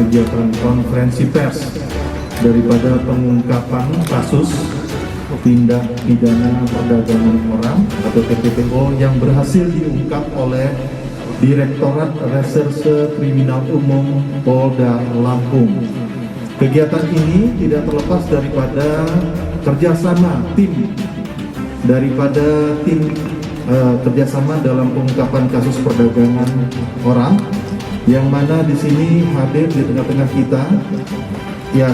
kegiatan konferensi pers daripada pengungkapan kasus tindak pidana perdagangan orang atau TPPO yang berhasil diungkap oleh Direktorat Reserse Kriminal Umum Polda Lampung. Kegiatan ini tidak terlepas daripada kerjasama tim kerjasama dalam pengungkapan kasus perdagangan orang, yang mana di sini hadir di tengah-tengah kita, ya,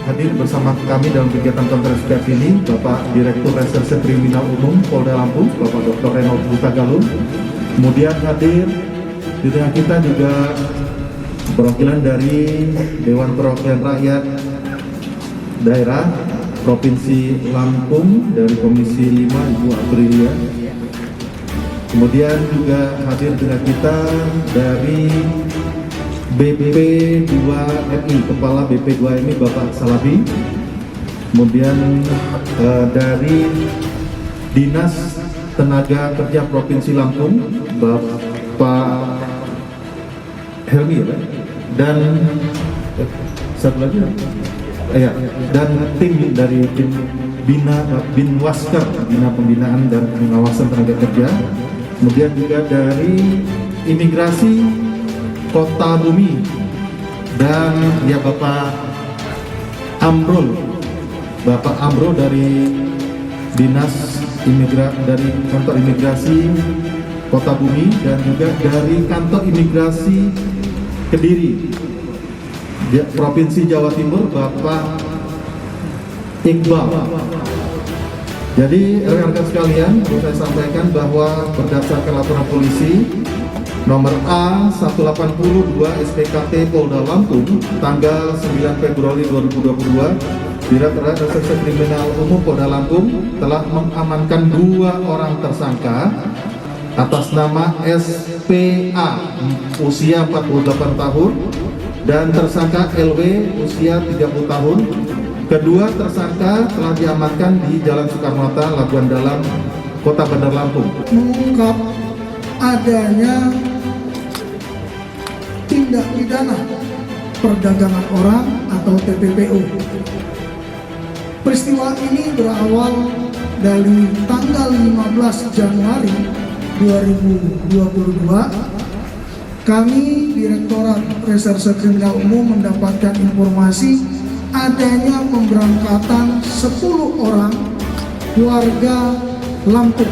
hadir bersama kami dalam kegiatan konferensi pers ini Bapak Direktur Reserse Kriminal Umum Polda Lampung, Bapak Dr. Reynold Hutagalung. Kemudian hadir di tengah kita juga perwakilan dari Dewan Perwakilan Rakyat Daerah Provinsi Lampung dari Komisi 5 Ibu Aprilia. Kemudian juga hadir dengan kita dari BP2MI, Kepala BP2MI Bapak Salabi. Kemudian dari Dinas Tenaga Kerja Provinsi Lampung Bapak Helmi, ya, dan satu lagi, ya, dan tim dari tim Binwasker, Bina Pembinaan dan Pengawasan Tenaga Kerja. Kemudian juga dari Imigrasi Kota Bumi dan ya Bapak Amro dari Dinas dari Kantor Imigrasi Kota Bumi, dan juga dari Kantor Imigrasi Kediri Provinsi Jawa Timur Bapak Iqbal. Jadi rekan-rekan sekalian, perlu saya sampaikan bahwa berdasarkan laporan polisi nomor A182 SPKT Polda Lampung tanggal 9 Februari 2022, Direktorat Reserse Kriminal Umum Polda Lampung telah mengamankan 2 orang tersangka atas nama SPA usia 48 tahun dan tersangka LW usia 30 tahun. Kedua tersangka telah diamankan di Jalan Soekarno-Hatta, Labuan Dalam, Kota Bandar Lampung. Mengungkap adanya tindak pidana perdagangan orang atau TPPO. Peristiwa ini berawal dari tanggal 15 Januari 2022. Kami Direktorat Reserse Kriminal Umum mendapatkan informasi adanya pemberangkatan 10 orang warga Lampung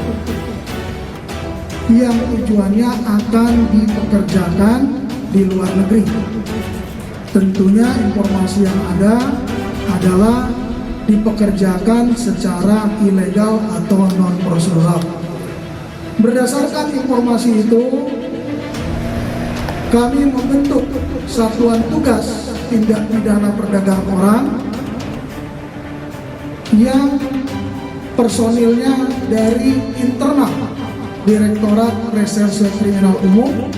yang tujuannya akan dipekerjakan di luar negeri. Tentunya informasi yang ada adalah dipekerjakan secara ilegal atau non-prosedural. Berdasarkan informasi itu, kami membentuk Satuan Tugas Tindak Pidana Perdagangan Orang yang personilnya dari internal Direktorat Reserse Kriminal Umum,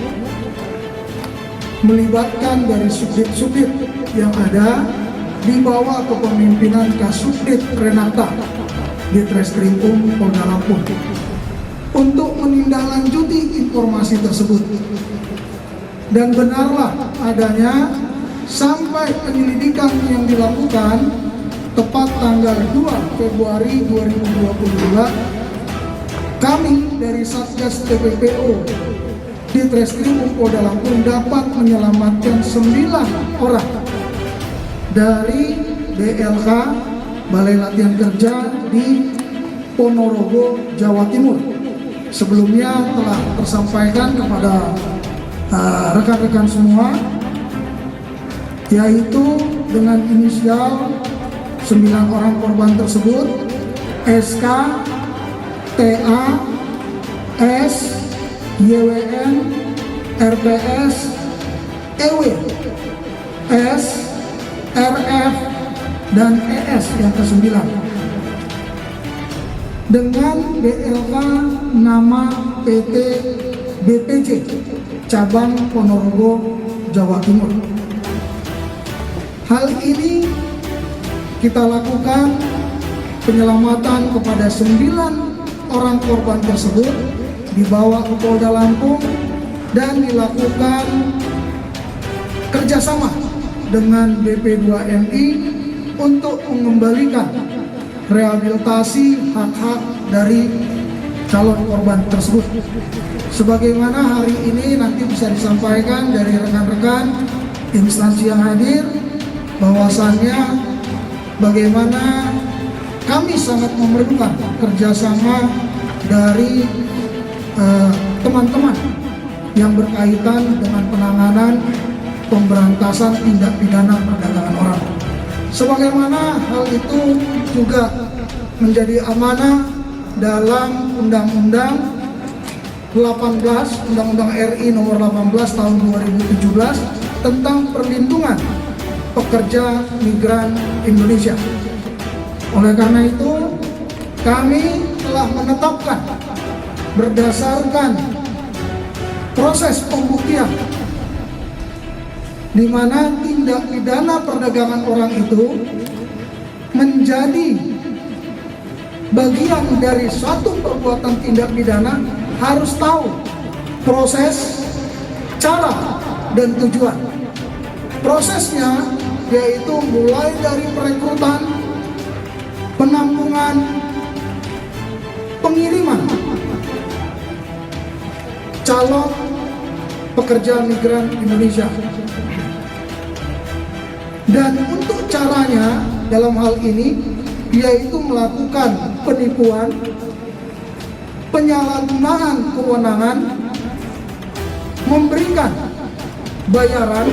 melibatkan dari subdit-subdit yang ada di bawah kepemimpinan Kasubdit Renata di Treskrimum Polda Lampung untuk menindaklanjuti informasi tersebut. Dan benarlah adanya sampai penyelidikan yang dilakukan tepat tanggal 2 Februari 2022, kami dari Satgas TPPO di Treskrimum Polda Lampung dapat menyelamatkan 9 orang dari BLK Balai Latihan Kerja di Ponorogo, Jawa Timur. Sebelumnya telah tersampaikan kepada rekan-rekan semua, yaitu dengan inisial 9 orang korban tersebut: SK, TA, S, YWN, RPS, EW, S, RF, dan ES yang ke-9 dengan BLK nama PT BPJ Cabang Ponorogo, Jawa Timur. Hal ini kita lakukan penyelamatan kepada 9 orang korban tersebut, dibawa ke Polda Lampung dan dilakukan kerjasama dengan BP2MI untuk mengembalikan rehabilitasi hak-hak dari calon korban tersebut. Sebagaimana hari ini nanti bisa disampaikan dari rekan-rekan instansi yang hadir, bahwasannya bagaimana kami sangat memerlukan kerjasama dari teman-teman yang berkaitan dengan penanganan pemberantasan tindak pidana perdagangan orang. Sebagaimana hal itu juga menjadi amanah dalam Undang-Undang 18, Undang-Undang RI nomor 18 tahun 2017 tentang perlindungan pekerja migran Indonesia. Oleh karena itu, kami telah menetapkan berdasarkan proses pembuktian di mana tindak pidana perdagangan orang itu menjadi bagian dari suatu perbuatan tindak pidana, harus tahu proses, cara, dan tujuan. Prosesnya yaitu mulai dari perekrutan, penampungan, pengiriman calon pekerja migran Indonesia. Dan untuk caranya dalam hal ini yaitu melakukan penipuan, penyalahgunaan kewenangan, memberikan bayaran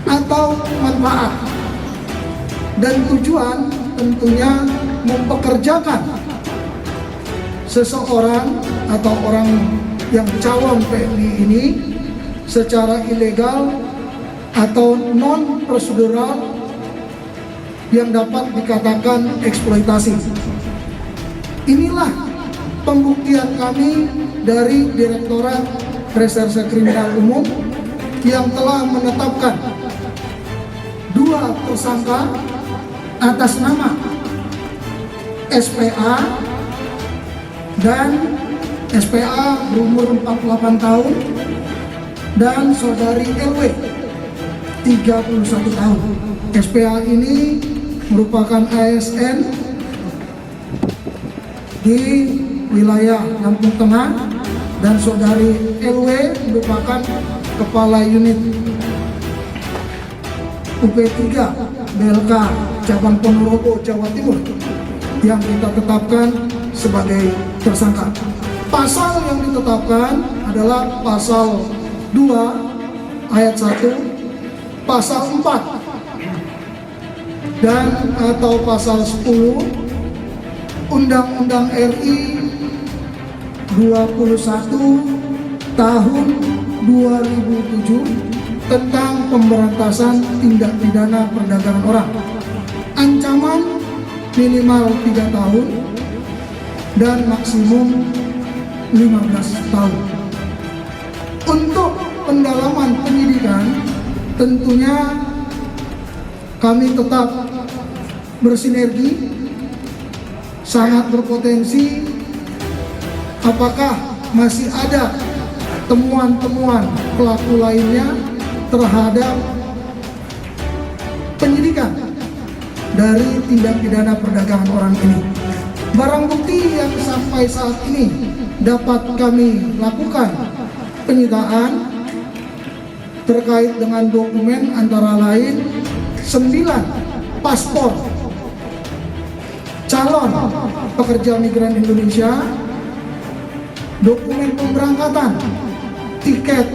atau manfaat, dan tujuan tentunya mempekerjakan seseorang atau orang yang calon PMI ini secara ilegal atau non prosedural yang dapat dikatakan eksploitasi. Inilah pembuktian kami dari Direktorat Reserse Kriminal Umum yang telah menetapkan 2 tersangka atas nama SPA, dan SPA berumur 48 tahun dan saudari LW 31 tahun. SPA ini merupakan ASN di wilayah Lampung Tengah dan saudari LW merupakan kepala unit UP3 BLK Cabang Ponorogo, Jawa Timur yang kita tetapkan sebagai tersangka. Pasal yang ditetapkan adalah pasal 2 ayat 1, pasal 4 dan atau pasal 10 Undang-Undang RI 21 tahun 2007 tentang pemberantasan tindak pidana perdagangan orang. Ancaman minimal 3 tahun dan maksimum 15 tahun. Untuk pendalaman penyidikan tentunya kami tetap bersinergi, sangat berpotensi apakah masih ada temuan-temuan pelaku lainnya terhadap penyidikan dari tindak pidana perdagangan orang ini. Barang bukti yang sampai saat ini dapat kami lakukan penyitaan terkait dengan dokumen antara lain 9 paspor calon pekerja migran Indonesia, dokumen pemberangkatan, tiket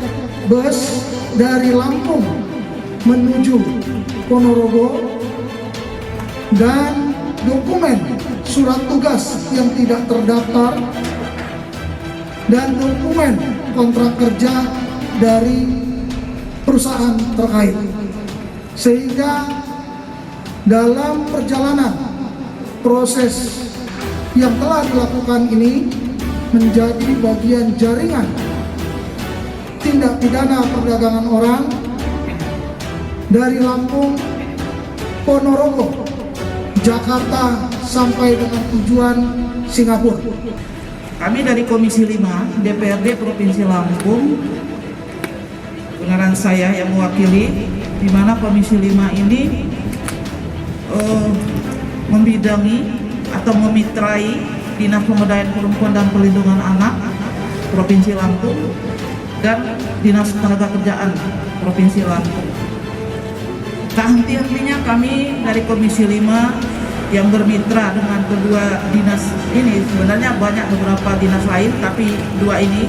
bus dari Lampung menuju Ponorogo, dan dokumen surat tugas yang tidak terdaftar, dan dokumen kontrak kerja dari perusahaan terkait. Sehingga dalam perjalanan proses yang telah dilakukan ini menjadi bagian jaringan tindak pidana perdagangan orang dari Lampung, Ponorogo, Jakarta sampai dengan tujuan Singapura. Kami dari Komisi 5 DPRD Provinsi Lampung, dengan saya yang mewakili di mana Komisi 5 ini membidangi atau memitrai Dinas Pemberdayaan Perempuan dan Perlindungan Anak Provinsi Lampung dan Dinas Ketenagakerjaan Provinsi Lampung. Tak henti-hentinya kami dari Komisi 5 yang bermitra dengan kedua dinas ini, sebenarnya banyak beberapa dinas lain, tapi dua ini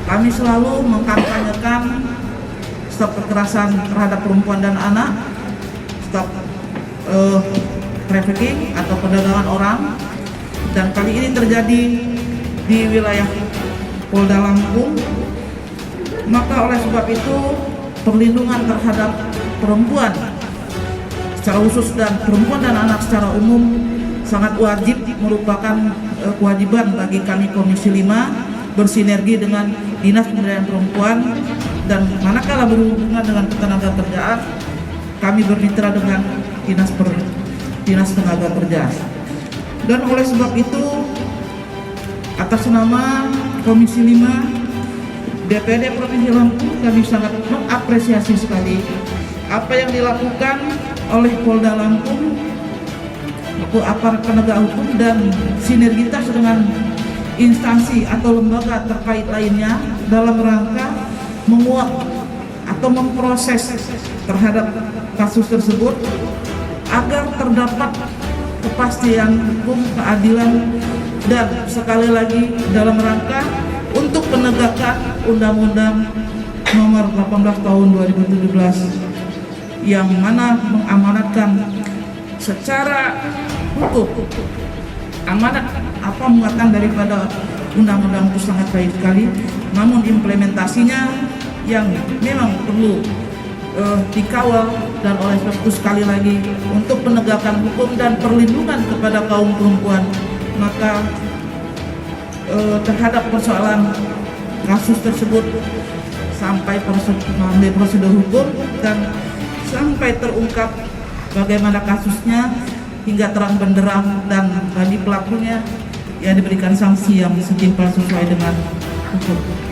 kami selalu mengkampanyekan stop kekerasan terhadap perempuan dan anak, stop trafficking atau perdagangan orang, dan kali ini terjadi di wilayah Polda Lampung. Maka oleh sebab itu perlindungan terhadap perempuan secara khusus dan perempuan dan anak secara umum sangat wajib, merupakan kewajiban bagi kami Komisi 5 bersinergi dengan Dinas Pemberdayaan Perempuan, dan manakala berhubungan dengan ketenagakerjaan kami bermitra dengan Dinas Tenaga Kerja. Dan oleh sebab itu atas nama Komisi 5 DPD Provinsi Lampung kami sangat mengapresiasi sekali apa yang dilakukan oleh Polda Lampung, aparat penegak hukum dan sinergitas dengan instansi atau lembaga terkait lainnya dalam rangka menguak atau memproses terhadap kasus tersebut agar terdapat kepastian hukum, keadilan, dan sekali lagi dalam rangka untuk penegakan Undang-Undang Nomor 18 Tahun 2017 yang mana mengamanatkan secara hukum. Amanat apa muatan daripada undang-undang itu sangat baik sekali, namun implementasinya yang memang perlu dikawal, dan oleh sebab itu sekali lagi untuk penegakan hukum dan perlindungan kepada kaum perempuan, maka terhadap persoalan kasus tersebut sampai prosedur hukum dan sampai terungkap bagaimana kasusnya hingga terang benderang, dan bagi pelakunya ya diberikan sanksi yang setimpal sesuai dengan hukum.